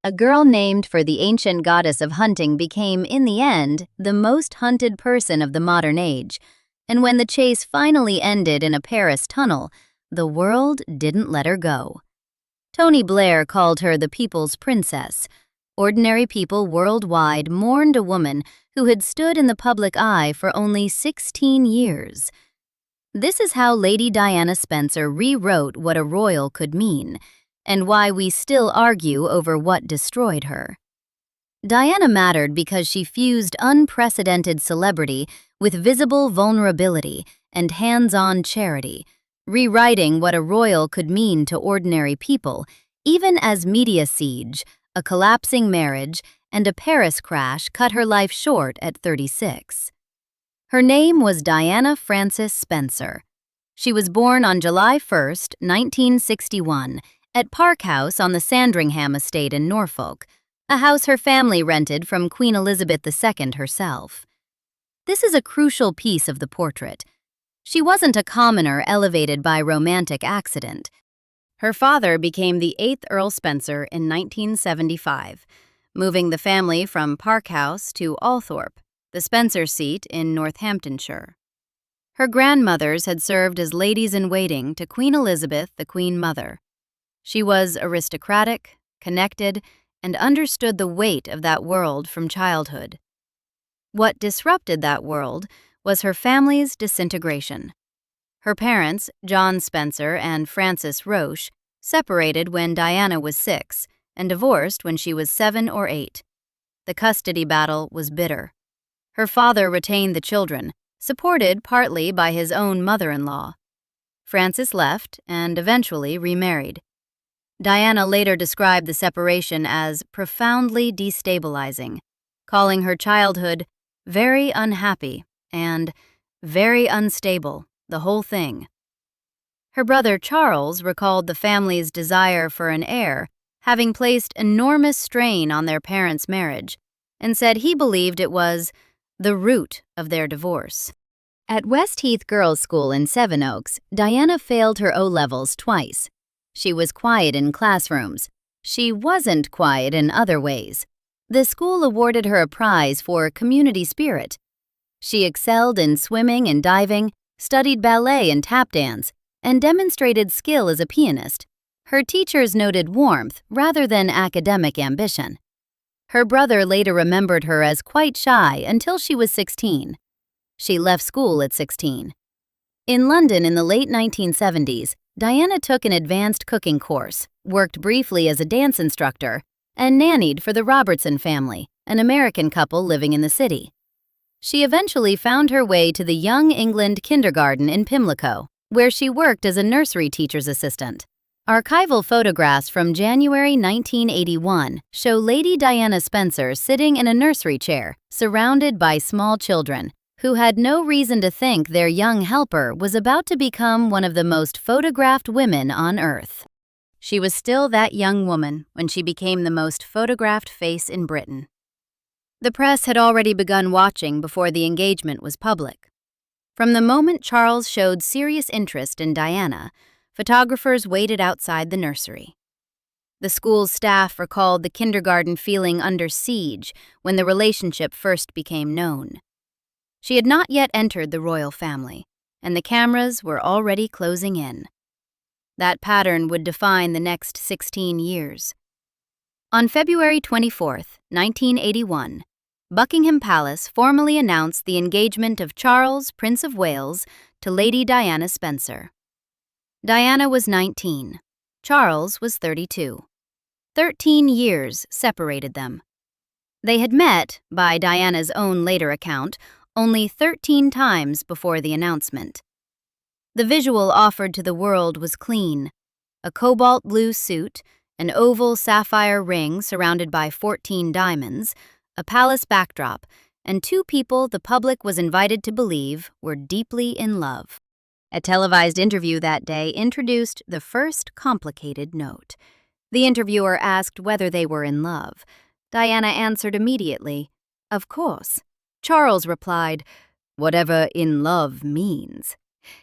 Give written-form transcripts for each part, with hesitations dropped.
A girl named for the ancient goddess of hunting became, in the end, the most hunted person of the modern age. And when the chase finally ended in a Paris tunnel, the world didn't let her go. Tony Blair called her the people's princess. Ordinary people worldwide mourned a woman who had stood in the public eye for only 16 years. This is how Lady Diana Spencer rewrote what a royal could mean, and why we still argue over what destroyed her. Diana mattered because she fused unprecedented celebrity with visible vulnerability and hands-on charity, rewriting what a royal could mean to ordinary people, even as media siege, a collapsing marriage, and a Paris crash cut her life short at 36. Her name was Diana Frances Spencer. She was born on July 1, 1961, at Park House on the Sandringham estate in Norfolk, a house her family rented from Queen Elizabeth II herself. This is a crucial piece of the portrait. She wasn't a commoner elevated by romantic accident. Her father became the 8th Earl Spencer in 1975, moving the family from Park House to Althorpe, the Spencer seat in Northamptonshire. Her grandmothers had served as ladies-in-waiting to Queen Elizabeth, the Queen Mother. She was aristocratic, connected, and understood the weight of that world from childhood. What disrupted that world was her family's disintegration. Her parents, John Spencer and Frances Roche, separated when Diana was 6 and divorced when she was 7 or 8. The custody battle was bitter. Her father retained the children, supported partly by his own mother-in-law. Frances left and eventually remarried. Diana later described the separation as profoundly destabilizing, calling her childhood very unhappy and very unstable, the whole thing. Her brother Charles recalled the family's desire for an heir, having placed enormous strain on their parents' marriage, and said he believed it was the root of their divorce. At Westheath Girls' School in Sevenoaks, Diana failed her O-levels twice. She was quiet in classrooms. She wasn't quiet in other ways. The school awarded her a prize for community spirit. She excelled in swimming and diving, studied ballet and tap dance, and demonstrated skill as a pianist. Her teachers noted warmth rather than academic ambition. Her brother later remembered her as quite shy until she was 16. She left school at 16. In London in the late 1970s, Diana took an advanced cooking course, worked briefly as a dance instructor, and nannied for the Robertson family, an American couple living in the city. She eventually found her way to the Young England Kindergarten in Pimlico, where she worked as a nursery teacher's assistant. Archival photographs from January 1981 show Lady Diana Spencer sitting in a nursery chair, surrounded by small children, who had no reason to think their young helper was about to become one of the most photographed women on Earth. She was still that young woman when she became the most photographed face in Britain. The press had already begun watching before the engagement was public. From the moment Charles showed serious interest in Diana, photographers waited outside the nursery. The school's staff recalled the kindergarten feeling under siege when the relationship first became known. She had not yet entered the royal family, and the cameras were already closing in. That pattern would define the next 16 years. On February 24, 1981, Buckingham Palace formally announced the engagement of Charles, Prince of Wales, to Lady Diana Spencer. Diana was 19. Charles was 32. 13 years separated them. They had met, by Diana's own later account, only 13 times before the announcement. The visual offered to the world was clean: a cobalt blue suit, an oval sapphire ring surrounded by 14 diamonds, a palace backdrop, and two people the public was invited to believe were deeply in love. A televised interview that day introduced the first complicated note. The interviewer asked whether they were in love. Diana answered immediately, "Of course." Charles replied, "Whatever in love means."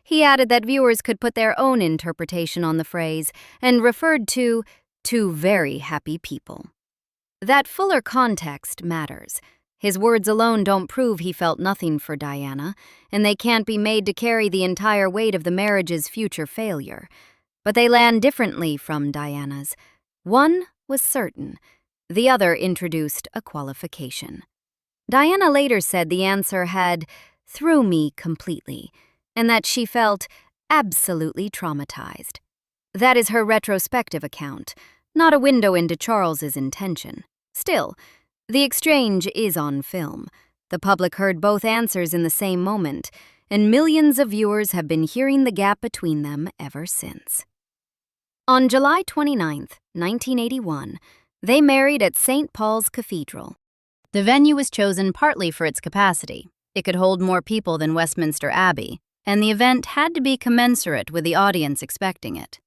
He added that viewers could put their own interpretation on the phrase and referred to two very happy people. That fuller context matters. His words alone don't prove he felt nothing for Diana, and they can't be made to carry the entire weight of the marriage's future failure. But they land differently from Diana's. One was certain. The other introduced a qualification. Diana later said the answer had threw me completely, and that she felt absolutely traumatized. That is her retrospective account, not a window into Charles's intention. Still, the exchange is on film. The public heard both answers in the same moment, and millions of viewers have been hearing the gap between them ever since. On July 29, 1981, they married at St. Paul's Cathedral. The venue was chosen partly for its capacity. It could hold more people than Westminster Abbey, and the event had to be commensurate with the audience expecting it.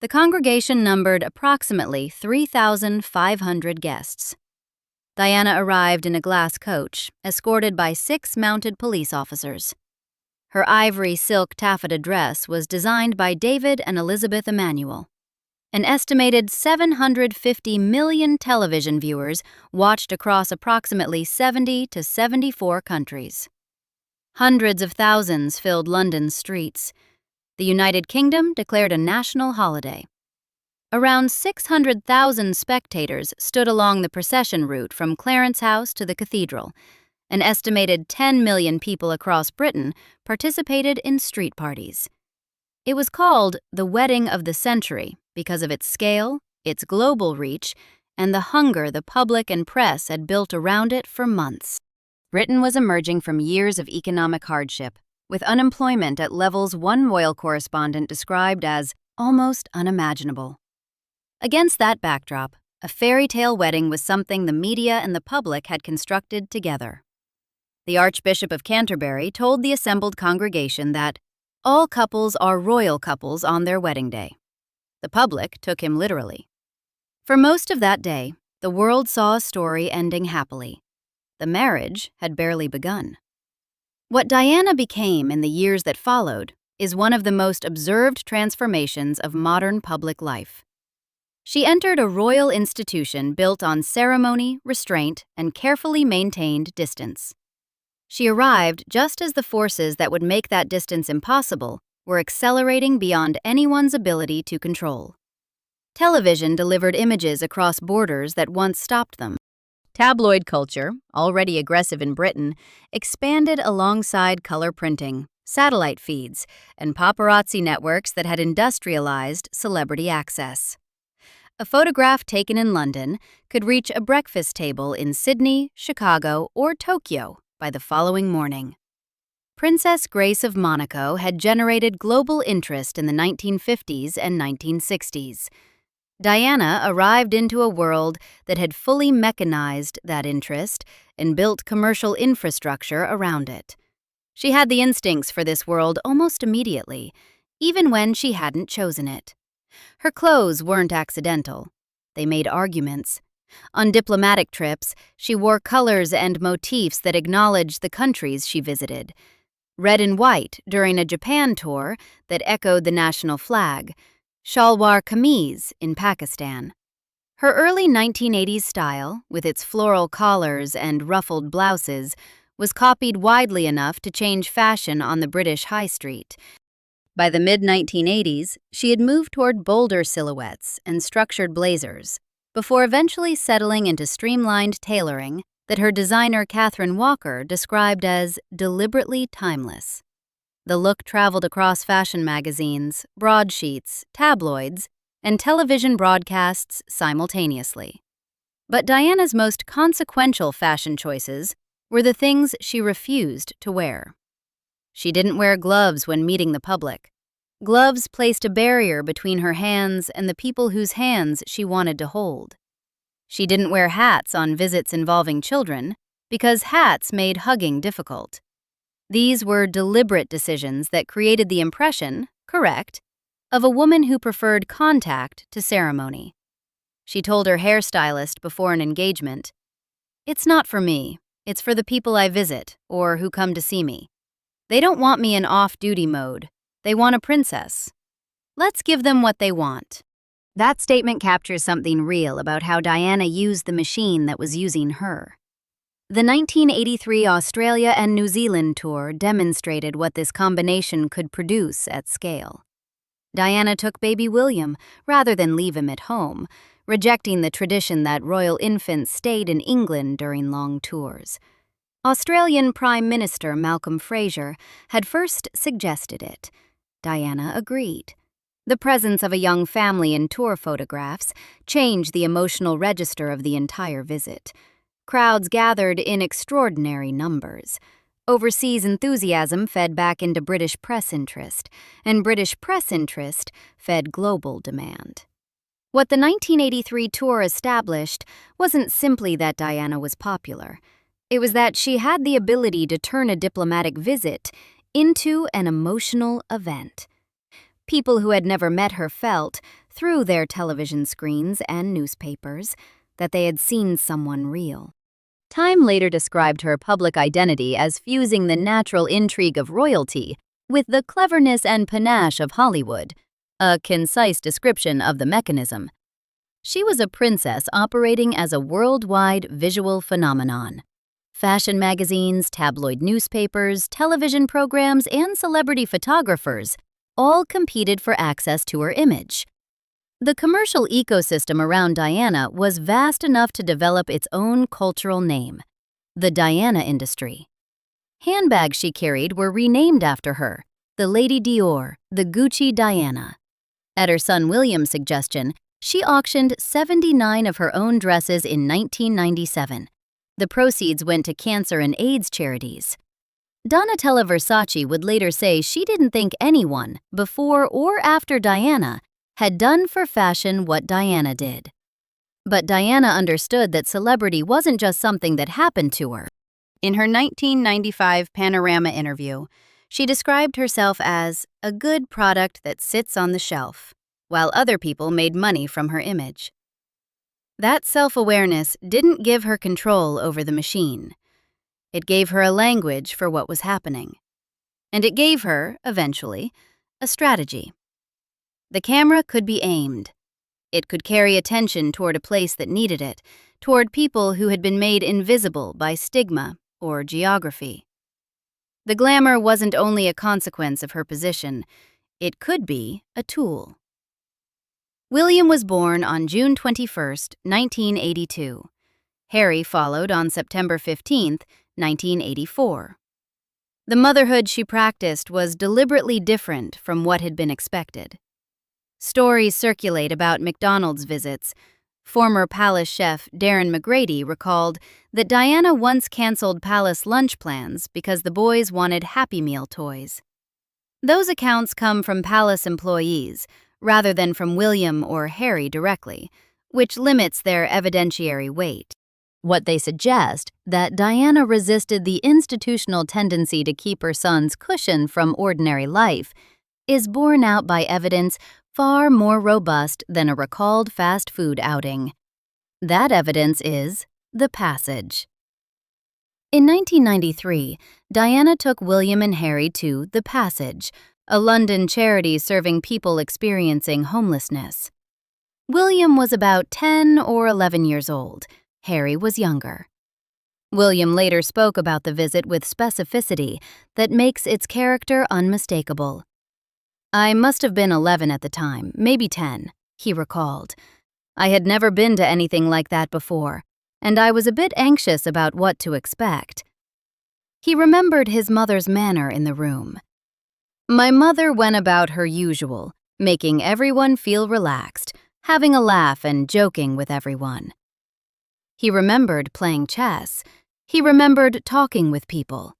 The congregation numbered approximately 3,500 guests. Diana arrived in a glass coach, escorted by 6 mounted police officers. Her ivory silk taffeta dress was designed by David and Elizabeth Emanuel. An estimated 750 million television viewers watched across approximately 70 to 74 countries. Hundreds of thousands filled London's streets. The United Kingdom declared a national holiday. Around 600,000 spectators stood along the procession route from Clarence House to the cathedral. An estimated 10 million people across Britain participated in street parties. It was called the Wedding of the Century because of its scale, its global reach, and the hunger the public and press had built around it for months. Britain was emerging from years of economic hardship, with unemployment at levels one royal correspondent described as almost unimaginable. Against that backdrop, a fairy tale wedding was something the media and the public had constructed together. The Archbishop of Canterbury told the assembled congregation that all couples are royal couples on their wedding day. The public took him literally. For most of that day, the world saw a story ending happily. The marriage had barely begun. What Diana became in the years that followed is one of the most observed transformations of modern public life. She entered a royal institution built on ceremony, restraint, and carefully maintained distance. She arrived just as the forces that would make that distance impossible were accelerating beyond anyone's ability to control. Television delivered images across borders that once stopped them. Tabloid culture, already aggressive in Britain, expanded alongside color printing, satellite feeds, and paparazzi networks that had industrialized celebrity access. A photograph taken in London could reach a breakfast table in Sydney, Chicago, or Tokyo by the following morning. Princess Grace of Monaco had generated global interest in the 1950s and 1960s. Diana arrived into a world that had fully mechanized that interest and built commercial infrastructure around it. She had the instincts for this world almost immediately, even when she hadn't chosen it. Her clothes weren't accidental. They made arguments. On diplomatic trips, she wore colors and motifs that acknowledged the countries she visited. Red and white during a Japan tour that echoed the national flag, shalwar kameez in Pakistan. Her early 1980s style, with its floral collars and ruffled blouses, was copied widely enough to change fashion on the British high street. By the mid-1980s, she had moved toward bolder silhouettes and structured blazers, before eventually settling into streamlined tailoring that her designer Catherine Walker described as deliberately timeless. The look traveled across fashion magazines, broadsheets, tabloids, and television broadcasts simultaneously. But Diana's most consequential fashion choices were the things she refused to wear. She didn't wear gloves when meeting the public. Gloves placed a barrier between her hands and the people whose hands she wanted to hold. She didn't wear hats on visits involving children because hats made hugging difficult. These were deliberate decisions that created the impression, correct, of a woman who preferred contact to ceremony. She told her hairstylist before an engagement, "It's not for me, it's for the people I visit or who come to see me. They don't want me in off-duty mode. They want a princess. Let's give them what they want." That statement captures something real about how Diana used the machine that was using her. The 1983 Australia and New Zealand tour demonstrated what this combination could produce at scale. Diana took baby William rather than leave him at home, rejecting the tradition that royal infants stayed in England during long tours. Australian Prime Minister Malcolm Fraser had first suggested it. Diana agreed. The presence of a young family in tour photographs changed the emotional register of the entire visit. Crowds gathered in extraordinary numbers. Overseas enthusiasm fed back into British press interest, and British press interest fed global demand. What the 1983 tour established wasn't simply that Diana was popular. It was that she had the ability to turn a diplomatic visit into an emotional event. People who had never met her felt, through their television screens and newspapers, that they had seen someone real. Time later described her public identity as fusing the natural intrigue of royalty with the cleverness and panache of Hollywood, a concise description of the mechanism. She was a princess operating as a worldwide visual phenomenon. Fashion magazines, tabloid newspapers, television programs, and celebrity photographers all competed for access to her image. The commercial ecosystem around Diana was vast enough to develop its own cultural name, the Diana industry. Handbags she carried were renamed after her, the Lady Dior, the Gucci Diana. At her son William's suggestion, she auctioned 79 of her own dresses in 1997. The proceeds went to cancer and AIDS charities. Donatella Versace would later say she didn't think anyone, before or after Diana, had done for fashion what Diana did. But Diana understood that celebrity wasn't just something that happened to her. In her 1995 Panorama interview, she described herself as a good product that sits on the shelf, while other people made money from her image. That self-awareness didn't give her control over the machine. It gave her a language for what was happening. And it gave her, eventually, a strategy. The camera could be aimed. It could carry attention toward a place that needed it, toward people who had been made invisible by stigma or geography. The glamour wasn't only a consequence of her position, it could be a tool. William was born on June 21, 1982. Harry followed on September 15, 1984. The motherhood she practiced was deliberately different from what had been expected. Stories circulate about McDonald's visits. Former Palace chef Darren McGrady recalled that Diana once canceled Palace lunch plans because the boys wanted Happy Meal toys. Those accounts come from Palace employees, rather than from William or Harry directly, which limits their evidentiary weight. What they suggest that Diana resisted the institutional tendency to keep her sons cushioned from ordinary life is borne out by evidence far more robust than a recalled fast food outing. That evidence is the passage. In 1993, Diana took William and Harry to The Passage, a London charity serving people experiencing homelessness. William was about 10 or 11 years old. Harry was younger. William later spoke about the visit with specificity that makes its character unmistakable. "I must have been 11 at the time, maybe 10, he recalled. I had never been to anything like that before, and I was a bit anxious about what to expect. He remembered his mother's manner in the room. My mother went about her usual, making everyone feel relaxed, having a laugh and joking with everyone. He remembered playing chess. He remembered talking with people.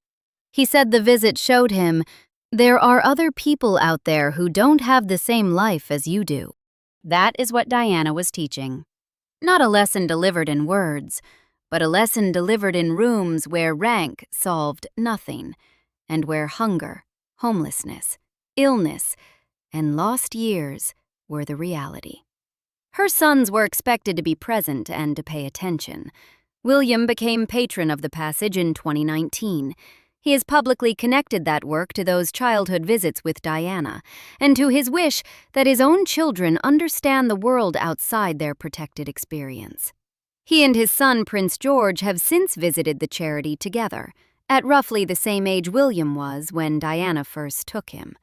He said the visit showed him, there are other people out there who don't have the same life as you do. That is what Diana was teaching. Not a lesson delivered in words, but a lesson delivered in rooms where rank solved nothing, and where hunger, homelessness, illness, and lost years were the reality. Her sons were expected to be present and to pay attention. William became patron of the Passage in 2019. He has publicly connected that work to those childhood visits with Diana, and to his wish that his own children understand the world outside their protected experience. He and his son, Prince George, have since visited the charity together, at roughly the same age William was when Diana first took him.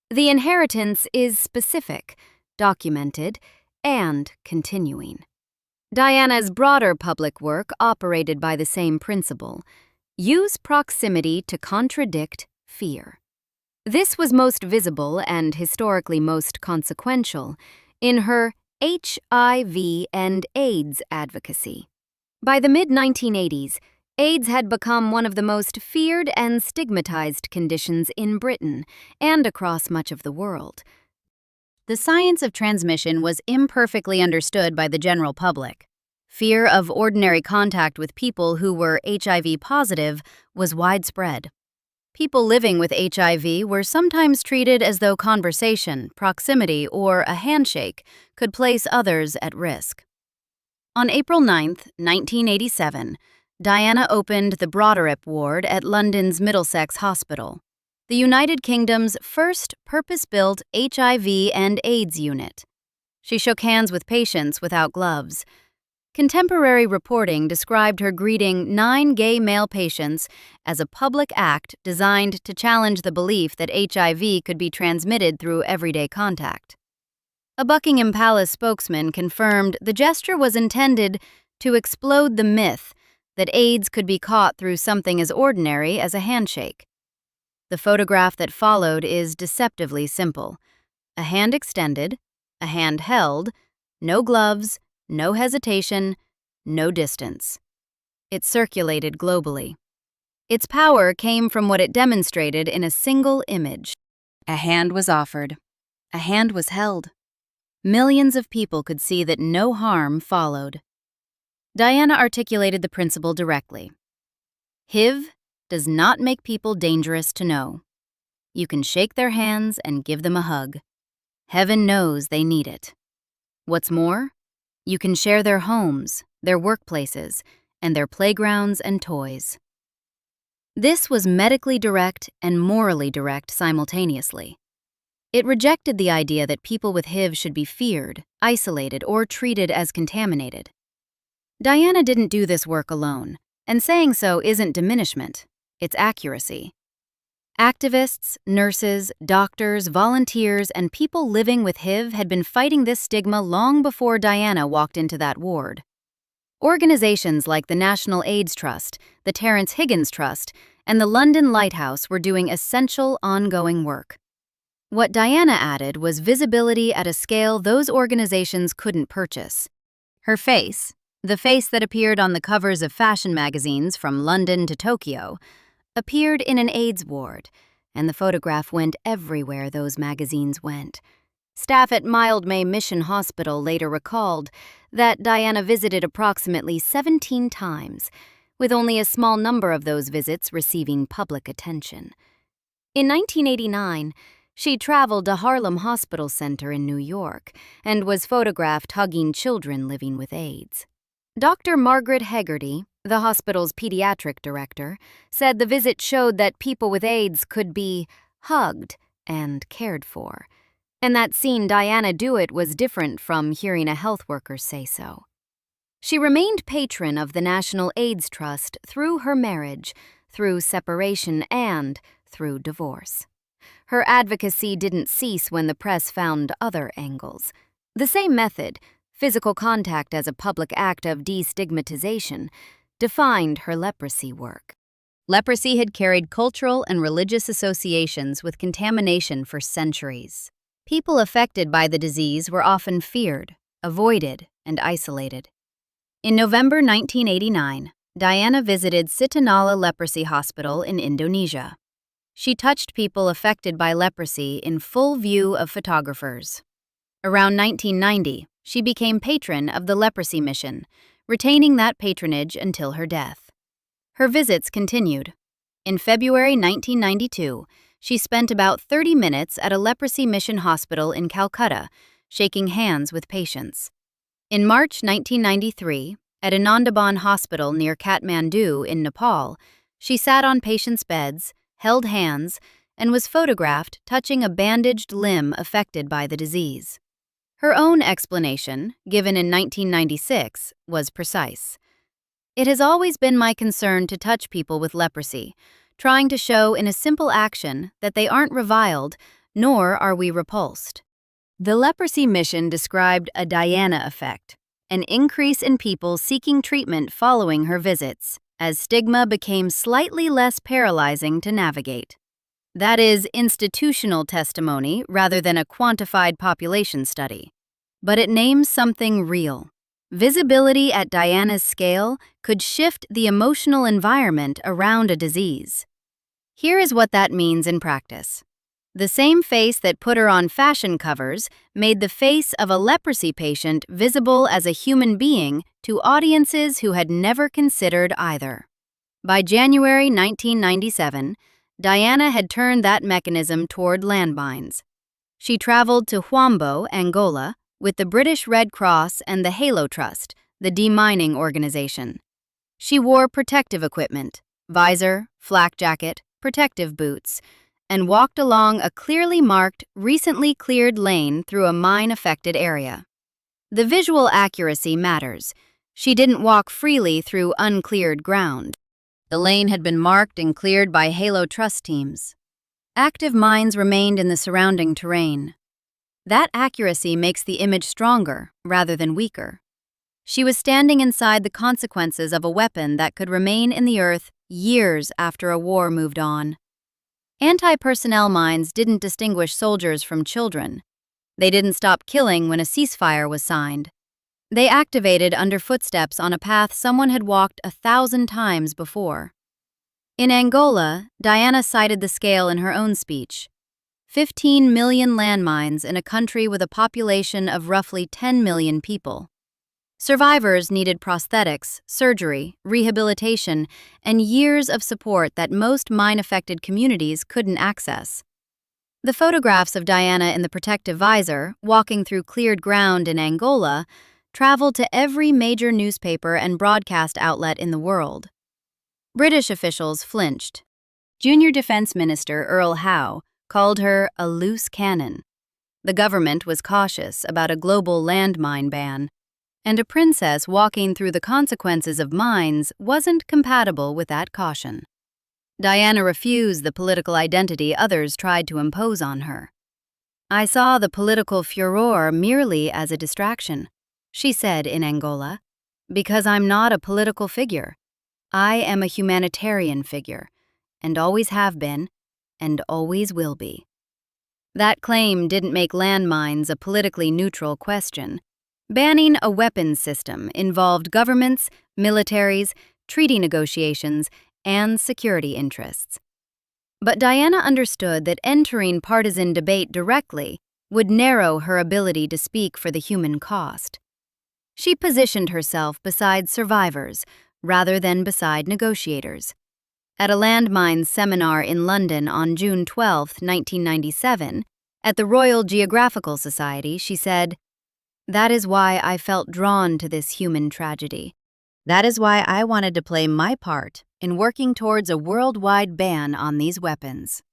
The inheritance is specific, documented, and continuing. Diana's broader public work operated by the same principle: use proximity to contradict fear. This was most visible and historically most consequential in her HIV and AIDS advocacy. By the mid-1980s, AIDS had become one of the most feared and stigmatized conditions in Britain and across much of the world. The science of transmission was imperfectly understood by the general public. Fear of ordinary contact with people who were HIV positive was widespread. People living with HIV were sometimes treated as though conversation, proximity, or a handshake could place others at risk. On April 9, 1987, Diana opened the Broderip ward at London's Middlesex Hospital, the United Kingdom's first purpose-built HIV and AIDS unit. She shook hands with patients without gloves. Contemporary reporting described her greeting 9 gay male patients as a public act designed to challenge the belief that HIV could be transmitted through everyday contact. A Buckingham Palace spokesman confirmed the gesture was intended to explode the myth that AIDS could be caught through something as ordinary as a handshake. The photograph that followed is deceptively simple. A hand extended, a hand held, no gloves, no hesitation, no distance. It circulated globally. Its power came from what it demonstrated in a single image. A hand was offered. A hand was held. Millions of people could see that no harm followed. Diana articulated the principle directly. HIV does not make people dangerous to know. You can shake their hands and give them a hug. Heaven knows they need it. What's more, you can share their homes, their workplaces, and their playgrounds and toys. This was medically direct and morally direct simultaneously. It rejected the idea that people with HIV should be feared, isolated, or treated as contaminated. Diana didn't do this work alone, and saying so isn't diminishment, it's accuracy. Activists, nurses, doctors, volunteers, and people living with HIV had been fighting this stigma long before Diana walked into that ward. Organizations like the National AIDS Trust, the Terence Higgins Trust, and the London Lighthouse were doing essential, ongoing work. What Diana added was visibility at a scale those organizations couldn't purchase. Her face, the face that appeared on the covers of fashion magazines from London to Tokyo, appeared in an AIDS ward, and the photograph went everywhere those magazines went. Staff at Mildmay Mission Hospital later recalled that Diana visited approximately 17 times, with only a small number of those visits receiving public attention. In 1989, she traveled to Harlem Hospital Center in New York and was photographed hugging children living with AIDS. Dr. Margaret Hegarty, the hospital's pediatric director, said the visit showed that people with AIDS could be hugged and cared for, and that seeing Diana do it was different from hearing a health worker say so. She remained patron of the National AIDS Trust through her marriage, through separation, and through divorce. Her advocacy didn't cease when the press found other angles. The same method, physical contact as a public act of destigmatization, defined her leprosy work. Leprosy had carried cultural and religious associations with contamination for centuries. People affected by the disease were often feared, avoided, and isolated. In November 1989, Diana visited Sitinala Leprosy Hospital in Indonesia. She touched people affected by leprosy in full view of photographers. Around 1990, she became patron of the leprosy mission, retaining that patronage until her death. Her visits continued. In February 1992, she spent about 30 minutes at a leprosy mission hospital in Calcutta, shaking hands with patients. In March 1993, at Anandaban Hospital near Kathmandu in Nepal, She sat on patients' beds, held hands, and was photographed touching a bandaged limb affected by the disease. Her own explanation, given in 1996, was precise. "It has always been my concern to touch people with leprosy, trying to show in a simple action that they aren't reviled, nor are we repulsed." The leprosy mission described a Diana effect, an increase in people seeking treatment following her visits, as stigma became slightly less paralyzing to navigate. That is institutional testimony rather than a quantified population study. But it names something real. Visibility at Diana's scale could shift the emotional environment around a disease. Here is what that means in practice. The same face that put her on fashion covers made the face of a leprosy patient visible as a human being to audiences who had never considered either. By January 1997, Diana had turned that mechanism toward landmines. She traveled to Huambo, Angola, with the British Red Cross and the Halo Trust, the demining organization. She wore protective equipment, visor, flak jacket, protective boots, and walked along a clearly marked, recently cleared lane through a mine-affected area. The visual accuracy matters. She didn't walk freely through uncleared ground. The lane had been marked and cleared by Halo Trust teams. Active mines remained in the surrounding terrain. That accuracy makes the image stronger rather than weaker. She was standing inside the consequences of a weapon that could remain in the earth years after a war moved on. Anti-personnel mines didn't distinguish soldiers from children. They didn't stop killing when a ceasefire was signed. They activated under footsteps on a path someone had walked 1,000 times before. In Angola, Diana cited the scale in her own speech. 15 million landmines in a country with a population of roughly 10 million people. Survivors needed prosthetics, surgery, rehabilitation, and years of support that most mine-affected communities couldn't access. The photographs of Diana in the protective visor, walking through cleared ground in Angola, traveled to every major newspaper and broadcast outlet in the world. British officials flinched. Junior Defense Minister Earl Howe called her a loose cannon. The government was cautious about a global landmine ban, and a princess walking through the consequences of mines wasn't compatible with that caution. Diana refused the political identity others tried to impose on her. "I saw the political furor merely as a distraction," she said in Angola, "because I'm not a political figure. I am a humanitarian figure, and always have been, and always will be." That claim didn't make landmines a politically neutral question. Banning a weapons system involved governments, militaries, treaty negotiations, and security interests. But Diana understood that entering partisan debate directly would narrow her ability to speak for the human cost. She positioned herself beside survivors rather than beside negotiators. At a landmines seminar in London on June 12, 1997, at the Royal Geographical Society, she said, "That is why I felt drawn to this human tragedy. That is why I wanted to play my part in working towards a worldwide ban on these weapons."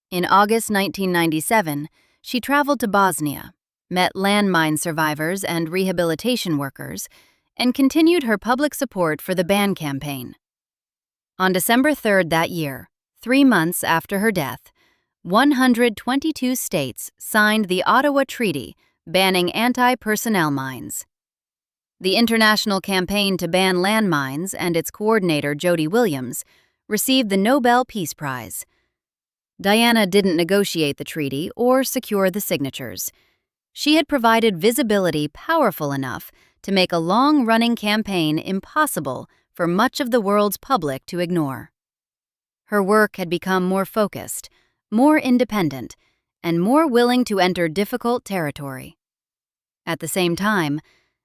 In August 1997, she traveled to Bosnia, met landmine survivors and rehabilitation workers, and continued her public support for the ban campaign. On December 3rd that year, 3 months after her death, 122 states signed the Ottawa Treaty banning anti-personnel mines. The international campaign to ban landmines and its coordinator, Jody Williams, received the Nobel Peace Prize. Diana didn't negotiate the treaty or secure the signatures. She had provided visibility powerful enough to make a long-running campaign impossible for much of the world's public to ignore. Her work had become more focused, more independent, and more willing to enter difficult territory. At the same time,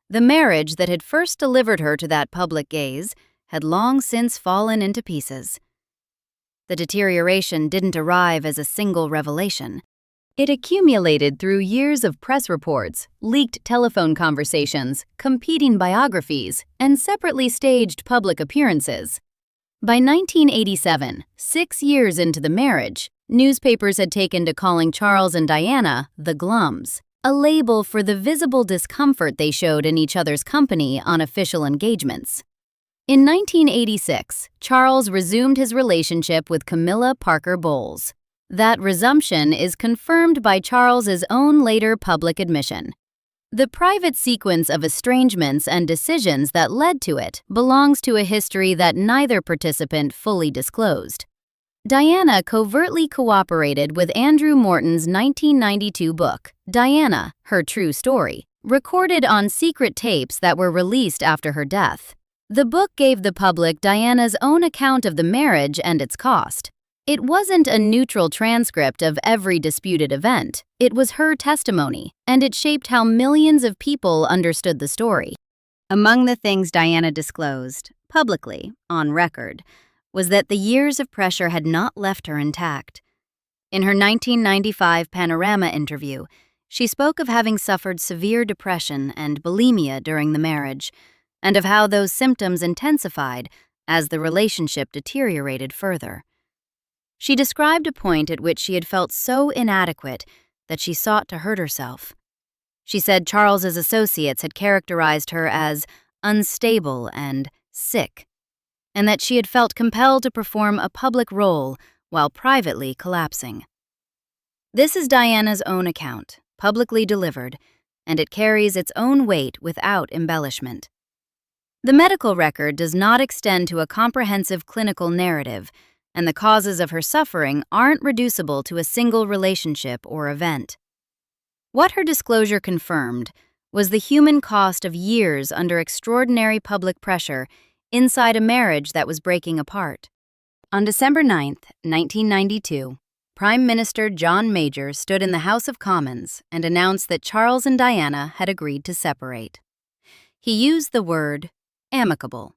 the marriage that had first delivered her to that public gaze had long since fallen into pieces. The deterioration didn't arrive as a single revelation. It accumulated through years of press reports, leaked telephone conversations, competing biographies, and separately staged public appearances. By 1987, 6 years into the marriage, newspapers had taken to calling Charles and Diana the Glums, a label for the visible discomfort they showed in each other's company on official engagements. In 1986, Charles resumed his relationship with Camilla Parker Bowles. That resumption is confirmed by Charles's own later public admission. The private sequence of estrangements and decisions that led to it belongs to a history that neither participant fully disclosed. Diana covertly cooperated with Andrew Morton's 1992 book, Diana, Her True Story, recorded on secret tapes that were released after her death. The book gave the public Diana's own account of the marriage and its cost. It wasn't a neutral transcript of every disputed event. It was her testimony, and it shaped how millions of people understood the story. Among the things Diana disclosed, publicly, on record, was that the years of pressure had not left her intact. In her 1995 Panorama interview, she spoke of having suffered severe depression and bulimia during the marriage, and of how those symptoms intensified as the relationship deteriorated further. She described a point at which she had felt so inadequate that she sought to hurt herself. She said Charles's associates had characterized her as unstable and sick, and that she had felt compelled to perform a public role while privately collapsing. This is Diana's own account, publicly delivered, and it carries its own weight without embellishment. The medical record does not extend to a comprehensive clinical narrative, and the causes of her suffering aren't reducible to a single relationship or event. What her disclosure confirmed was the human cost of years under extraordinary public pressure inside a marriage that was breaking apart. On December 9, 1992, Prime Minister John Major stood in the House of Commons and announced that Charles and Diana had agreed to separate. He used the word amicable.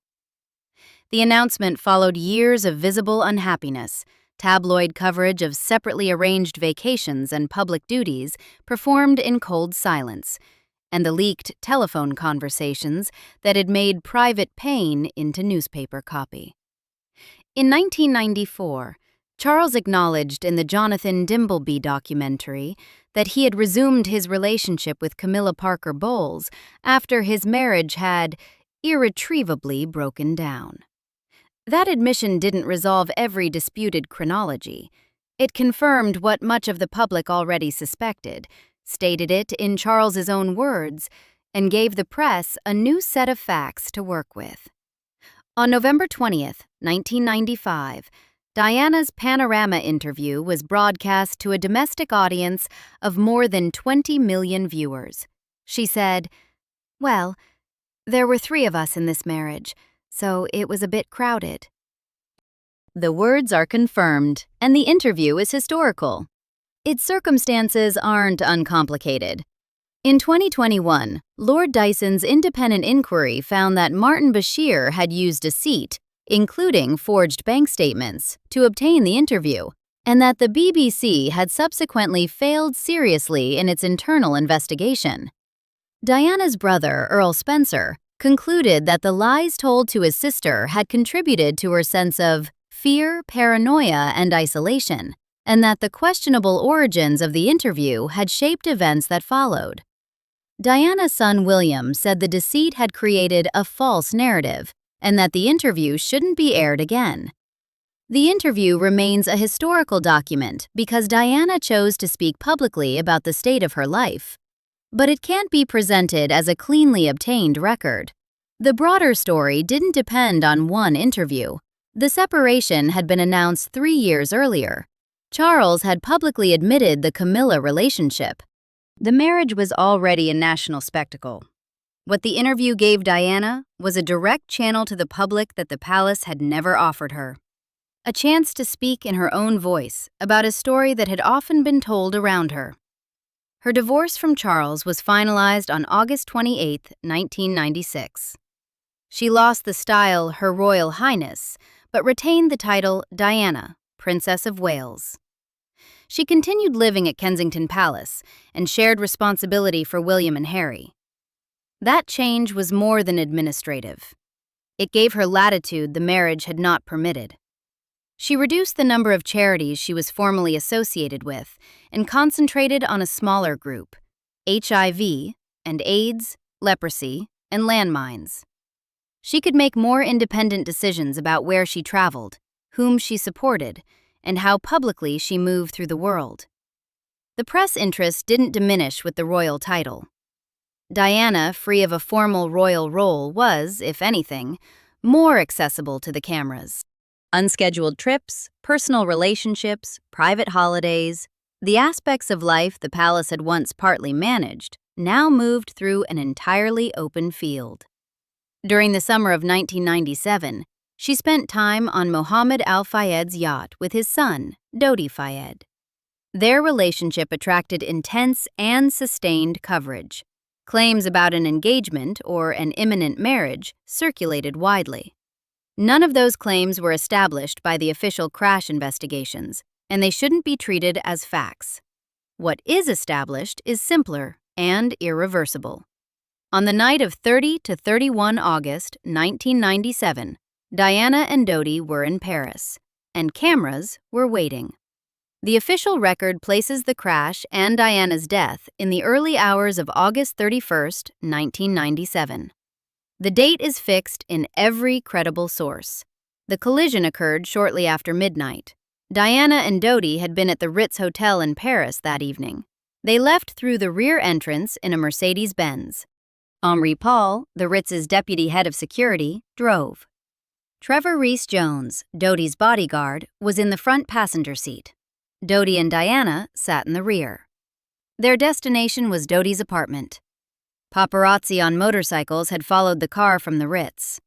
The announcement followed years of visible unhappiness, tabloid coverage of separately arranged vacations and public duties performed in cold silence, and the leaked telephone conversations that had made private pain into newspaper copy. In 1994, Charles acknowledged in the Jonathan Dimbleby documentary that he had resumed his relationship with Camilla Parker Bowles after his marriage had irretrievably broken down. That admission didn't resolve every disputed chronology. It confirmed what much of the public already suspected, stated it in Charles's own words, and gave the press a new set of facts to work with. On November 20th, 1995, Diana's Panorama interview was broadcast to a domestic audience of more than 20 million viewers. She said, "Well, there were 3 of us in this marriage, so it was a bit crowded." The words are confirmed, and the interview is historical. Its circumstances aren't uncomplicated. In 2021, Lord Dyson's independent inquiry found that Martin Bashir had used deceit, including forged bank statements, to obtain the interview, and that the BBC had subsequently failed seriously in its internal investigation. Diana's brother, Earl Spencer, concluded that the lies told to his sister had contributed to her sense of fear, paranoia, and isolation, and that the questionable origins of the interview had shaped events that followed. Diana's son William said the deceit had created a false narrative, and that the interview shouldn't be aired again. The interview remains a historical document because Diana chose to speak publicly about the state of her life. But it can't be presented as a cleanly obtained record. The broader story didn't depend on one interview. The separation had been announced 3 years earlier. Charles had publicly admitted the Camilla relationship. The marriage was already a national spectacle. What the interview gave Diana was a direct channel to the public that the palace had never offered her. A chance to speak in her own voice about a story that had often been told around her. Her divorce from Charles was finalized on August 28, 1996. She lost the style Her Royal Highness, but retained the title Diana, Princess of Wales. She continued living at Kensington Palace and shared responsibility for William and Harry. That change was more than administrative. It gave her latitude the marriage had not permitted. She reduced the number of charities she was formally associated with and concentrated on a smaller group: HIV and AIDS, leprosy, and landmines. She could make more independent decisions about where she traveled, whom she supported, and how publicly she moved through the world. The press interest didn't diminish with the royal title. Diana, free of a formal royal role, was, if anything, more accessible to the cameras. Unscheduled trips, personal relationships, private holidays, the aspects of life the palace had once partly managed now moved through an entirely open field. During the summer of 1997, she spent time on Mohammed Al Fayed's yacht with his son, Dodi Fayed. Their relationship attracted intense and sustained coverage. Claims about an engagement or an imminent marriage circulated widely. None of those claims were established by the official crash investigations, and they shouldn't be treated as facts. What is established is simpler and irreversible. On the night of 30 to 31 August 1997, Diana and Dodi were in Paris, and cameras were waiting. The official record places the crash and Diana's death in the early hours of August 31, 1997. The date is fixed in every credible source. The collision occurred shortly after midnight. Diana and Dodi had been at the Ritz Hotel in Paris that evening. They left through the rear entrance in a Mercedes-Benz. Henri Paul, the Ritz's deputy head of security, drove. Trevor Rees-Jones, Dodi's bodyguard, was in the front passenger seat. Dodi and Diana sat in the rear. Their destination was Dodi's apartment. Paparazzi on motorcycles had followed the car from the Ritz.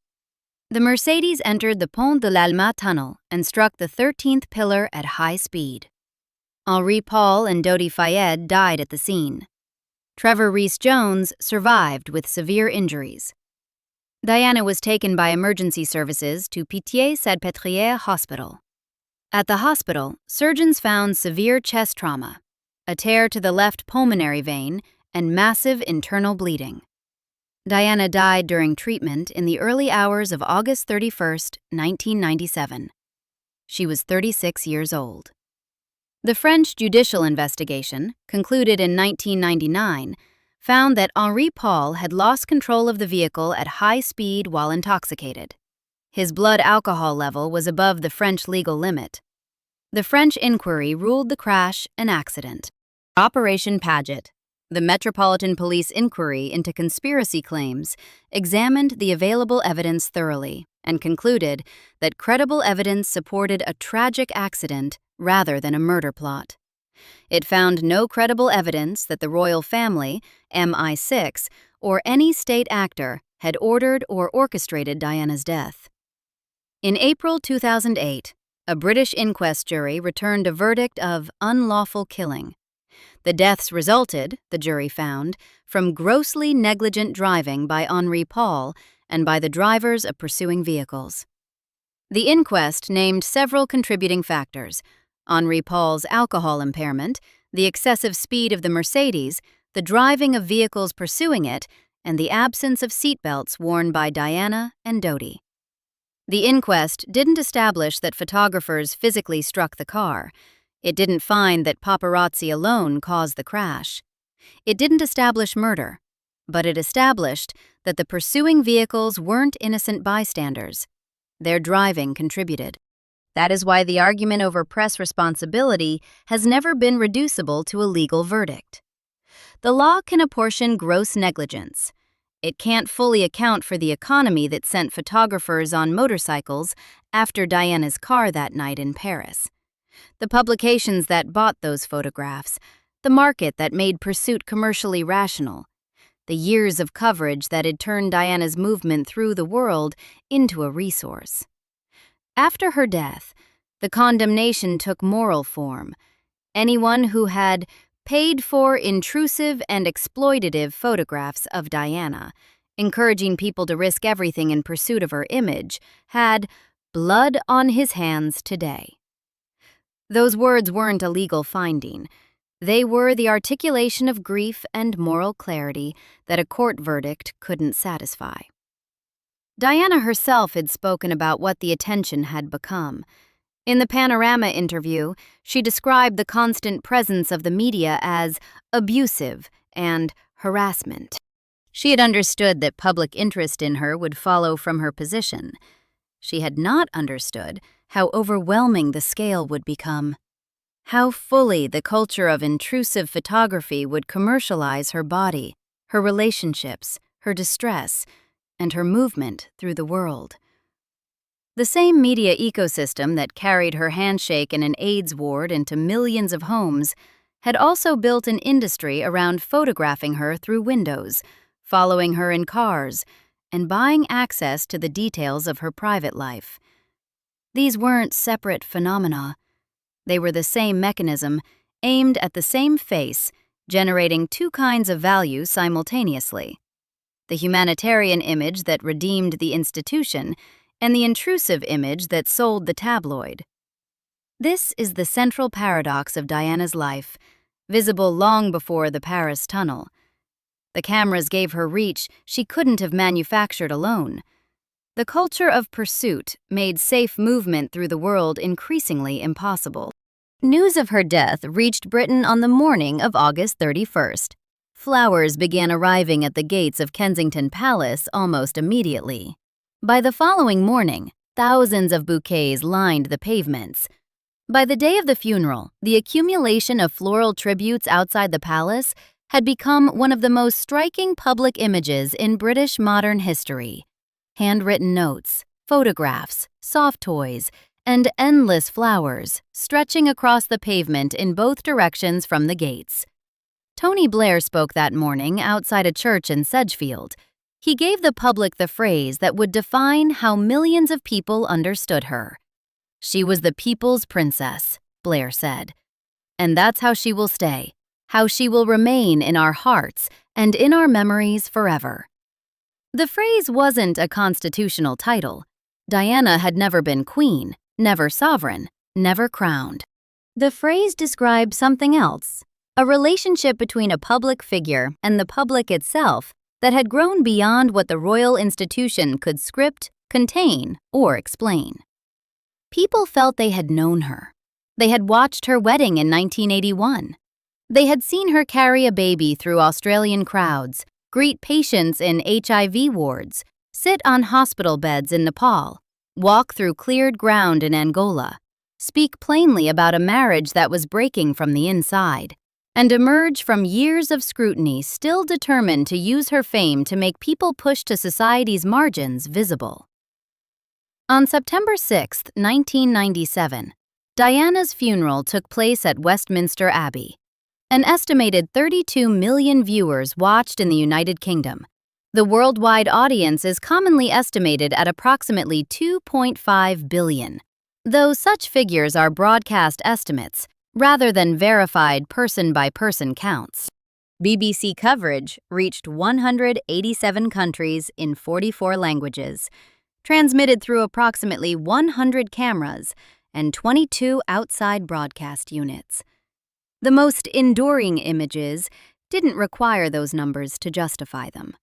The Mercedes entered the Pont de l'Alma tunnel and struck the 13th pillar at high speed. Henri Paul and Dodi Fayed died at the scene. Trevor Rees-Jones survived with severe injuries. Diana was taken by emergency services to Pitié-Salpêtrière Hospital. At the hospital, surgeons found severe chest trauma, a tear to the left pulmonary vein, and massive internal bleeding. Diana died during treatment in the early hours of August 31, 1997. She was 36 years old. The French judicial investigation, concluded in 1999, found that Henri Paul had lost control of the vehicle at high speed while intoxicated. His blood alcohol level was above the French legal limit. The French inquiry ruled the crash an accident. Operation Paget, the Metropolitan Police inquiry into conspiracy claims, examined the available evidence thoroughly and concluded that credible evidence supported a tragic accident rather than a murder plot. It found no credible evidence that the royal family, MI6, or any state actor had ordered or orchestrated Diana's death. In April 2008, a British inquest jury returned a verdict of unlawful killing. The deaths resulted, the jury found, from grossly negligent driving by Henri Paul and by the drivers of pursuing vehicles. The inquest named several contributing factors: Henri Paul's alcohol impairment, the excessive speed of the Mercedes, the driving of vehicles pursuing it, and the absence of seatbelts worn by Diana and Dodi. The inquest didn't establish that photographers physically struck the car. It didn't find that paparazzi alone caused the crash. It didn't establish murder, but it established that the pursuing vehicles weren't innocent bystanders. Their driving contributed. That is why the argument over press responsibility has never been reducible to a legal verdict. The law can apportion gross negligence. It can't fully account for the economy that sent photographers on motorcycles after Diana's car that night in Paris. The publications that bought those photographs, the market that made pursuit commercially rational, the years of coverage that had turned Diana's movement through the world into a resource. After her death, the condemnation took moral form. Anyone who had paid for intrusive and exploitative photographs of Diana, encouraging people to risk everything in pursuit of her image, had blood on his hands today. Those words weren't a legal finding. They were the articulation of grief and moral clarity that a court verdict couldn't satisfy. Diana herself had spoken about what the attention had become. In the Panorama interview, she described the constant presence of the media as abusive and harassment. She had understood that public interest in her would follow from her position. She had not understood how overwhelming the scale would become, how fully the culture of intrusive photography would commercialize her body, her relationships, her distress, and her movement through the world. The same media ecosystem that carried her handshake in an AIDS ward into millions of homes had also built an industry around photographing her through windows, following her in cars, and buying access to the details of her private life. These weren't separate phenomena. They were the same mechanism, aimed at the same face, generating two kinds of value simultaneously: the humanitarian image that redeemed the institution, and the intrusive image that sold the tabloid. This is the central paradox of Diana's life, visible long before the Paris tunnel. The cameras gave her reach she couldn't have manufactured alone. The culture of pursuit made safe movement through the world increasingly impossible. News of her death reached Britain on the morning of August 31st. Flowers began arriving at the gates of Kensington Palace almost immediately. By the following morning, thousands of bouquets lined the pavements. By the day of the funeral, the accumulation of floral tributes outside the palace had become one of the most striking public images in British modern history. Handwritten notes, photographs, soft toys, and endless flowers stretching across the pavement in both directions from the gates. Tony Blair spoke that morning outside a church in Sedgefield. He gave the public the phrase that would define how millions of people understood her. "She was the people's princess," Blair said. "And that's how she will stay, how she will remain in our hearts and in our memories forever." The phrase wasn't a constitutional title. Diana had never been queen, never sovereign, never crowned. The phrase described something else, a relationship between a public figure and the public itself that had grown beyond what the royal institution could script, contain, or explain. People felt they had known her. They had watched her wedding in 1981. They had seen her carry a baby through Australian crowds, greet patients in HIV wards, sit on hospital beds in Nepal, walk through cleared ground in Angola, speak plainly about a marriage that was breaking from the inside, and emerge from years of scrutiny still determined to use her fame to make people push to society's margins visible. On September 6, 1997, Diana's funeral took place at Westminster Abbey. An estimated 32 million viewers watched in the United Kingdom. The worldwide audience is commonly estimated at approximately 2.5 billion, though such figures are broadcast estimates rather than verified person-by-person counts. BBC coverage reached 187 countries in 44 languages, transmitted through approximately 100 cameras and 22 outside broadcast units. The most enduring images didn't require those numbers to justify them.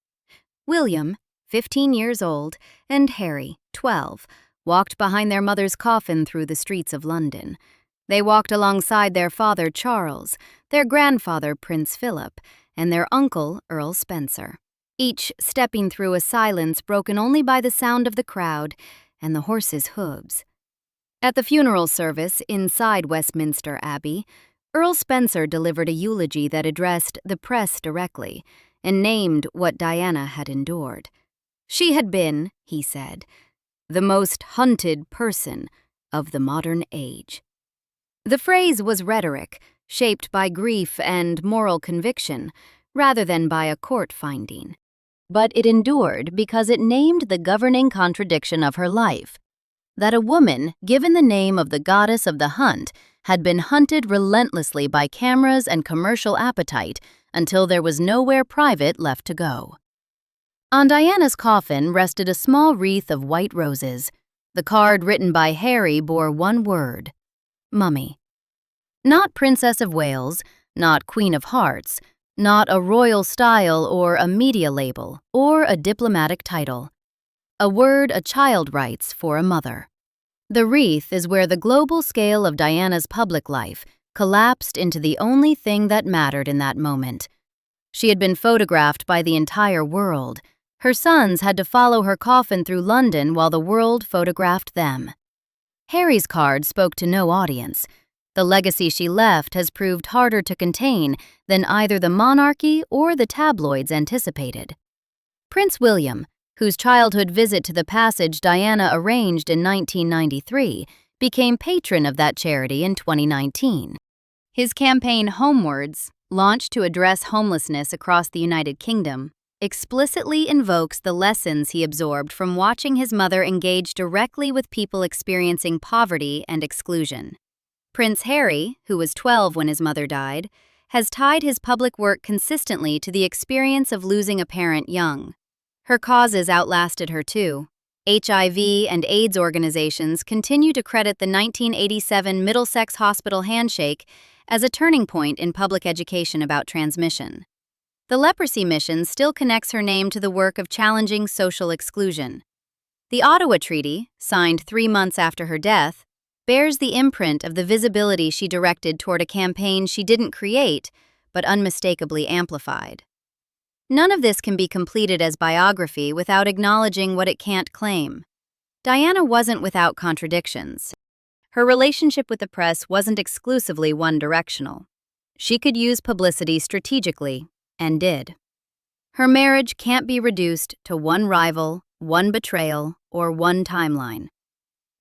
William, 15 years old, and Harry, 12, walked behind their mother's coffin through the streets of London. They walked alongside their father, Charles, their grandfather, Prince Philip, and their uncle, Earl Spencer, each stepping through a silence broken only by the sound of the crowd and the horses' hooves. At the funeral service inside Westminster Abbey, Earl Spencer delivered a eulogy that addressed the press directly and named what Diana had endured. She had been, he said, the most hunted person of the modern age. The phrase was rhetoric, shaped by grief and moral conviction, rather than by a court finding. But it endured because it named the governing contradiction of her life, that a woman, given the name of the goddess of the hunt, had been hunted relentlessly by cameras and commercial appetite until there was nowhere private left to go. On Diana's coffin rested a small wreath of white roses. The card written by Harry bore one word: Mummy. Not Princess of Wales, not Queen of Hearts, not a royal style or a media label or a diplomatic title. a word a child writes for a mother. The wreath is where the global scale of Diana's public life collapsed into the only thing that mattered in that moment. She had been photographed by the entire world. Her sons had to follow her coffin through London while the world photographed them. Harry's card spoke to no audience. The legacy she left has proved harder to contain than either the monarchy or the tabloids anticipated. Prince William, whose childhood visit to the passage Diana arranged in 1993, became patron of that charity in 2019. His campaign Homewards, launched to address homelessness across the United Kingdom, explicitly invokes the lessons he absorbed from watching his mother engage directly with people experiencing poverty and exclusion. Prince Harry, who was 12 when his mother died, has tied his public work consistently to the experience of losing a parent young. Her causes outlasted her too. HIV and AIDS organizations continue to credit the 1987 Middlesex Hospital handshake as a turning point in public education about transmission. The leprosy mission still connects her name to the work of challenging social exclusion. The Ottawa Treaty, signed 3 months after her death, bears the imprint of the visibility she directed toward a campaign she didn't create, but unmistakably amplified. None of this can be completed as biography without acknowledging what it can't claim. Diana wasn't without contradictions. Her relationship with the press wasn't exclusively one-directional. She could use publicity strategically, and did. Her marriage can't be reduced to one rival, one betrayal, or one timeline.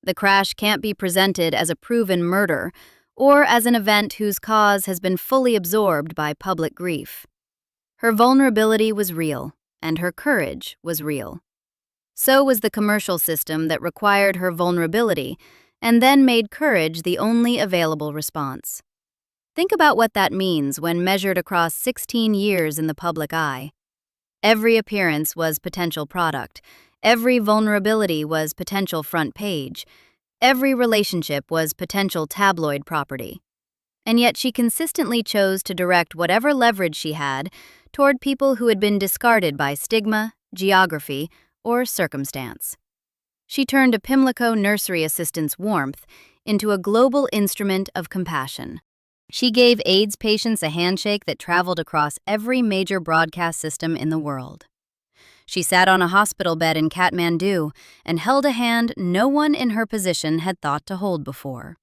The crash can't be presented as a proven murder or as an event whose cause has been fully absorbed by public grief. Her vulnerability was real, and her courage was real. So was the commercial system that required her vulnerability and then made courage the only available response. Think about what that means when measured across 16 years in the public eye. Every appearance was potential product. Every vulnerability was potential front page. Every relationship was potential tabloid property. And yet she consistently chose to direct whatever leverage she had toward people who had been discarded by stigma, geography, or circumstance. She turned a Pimlico nursery assistant's warmth into a global instrument of compassion. She gave AIDS patients a handshake that traveled across every major broadcast system in the world. She sat on a hospital bed in Kathmandu and held a hand no one in her position had thought to hold before.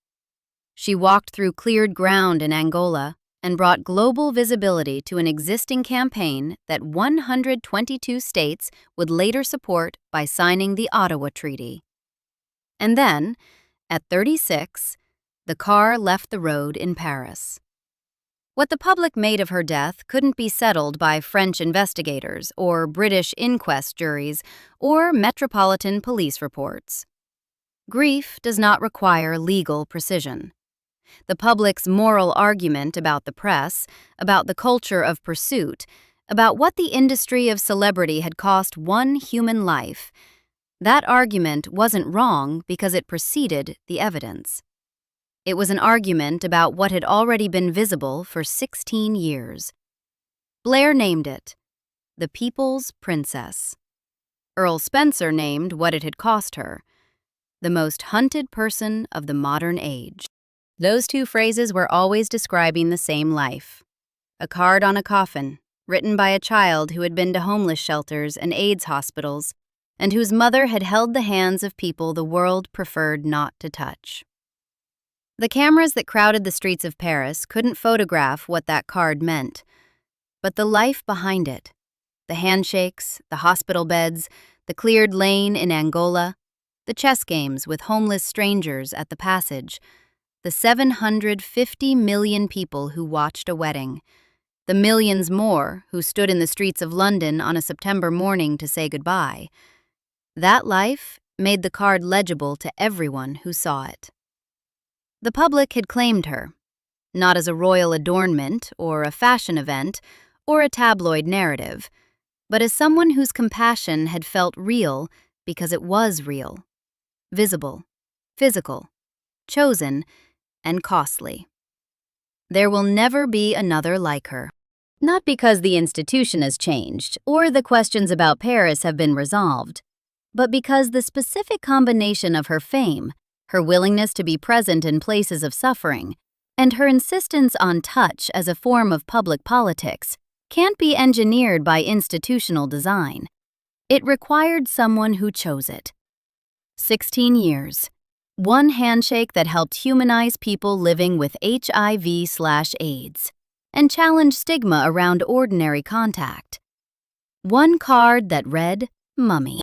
She walked through cleared ground in Angola and brought global visibility to an existing campaign that 122 states would later support by signing the Ottawa Treaty. And then, at 36, the car left the road in Paris. What the public made of her death couldn't be settled by French investigators or British inquest juries or metropolitan police reports. Grief does not require legal precision. The public's moral argument about the press, about the culture of pursuit, about what the industry of celebrity had cost one human life, that argument wasn't wrong because it preceded the evidence. It was an argument about what had already been visible for 16 years. Blair named it the People's Princess. Earl Spencer named what it had cost her, the most hunted person of the modern age. Those two phrases were always describing the same life. A card on a coffin, written by a child who had been to homeless shelters and AIDS hospitals, and whose mother had held the hands of people the world preferred not to touch. The cameras that crowded the streets of Paris couldn't photograph what that card meant, but the life behind it, the handshakes, the hospital beds, the cleared lane in Angola, the chess games with homeless strangers at the passage, the 750 million people who watched a wedding, the millions more who stood in the streets of London on a September morning to say goodbye. That life made the card legible to everyone who saw it. The public had claimed her, not as a royal adornment or a fashion event or a tabloid narrative, but as someone whose compassion had felt real because it was real, visible, physical, chosen, and costly. There will never be another like her. Not because the institution has changed or the questions about Paris have been resolved, but because the specific combination of her fame, her willingness to be present in places of suffering, and her insistence on touch as a form of public politics can't be engineered by institutional design. It required someone who chose it. 16 years. One handshake that helped humanize people living with HIV/AIDS and challenge stigma around ordinary contact. One card that read, Mummy.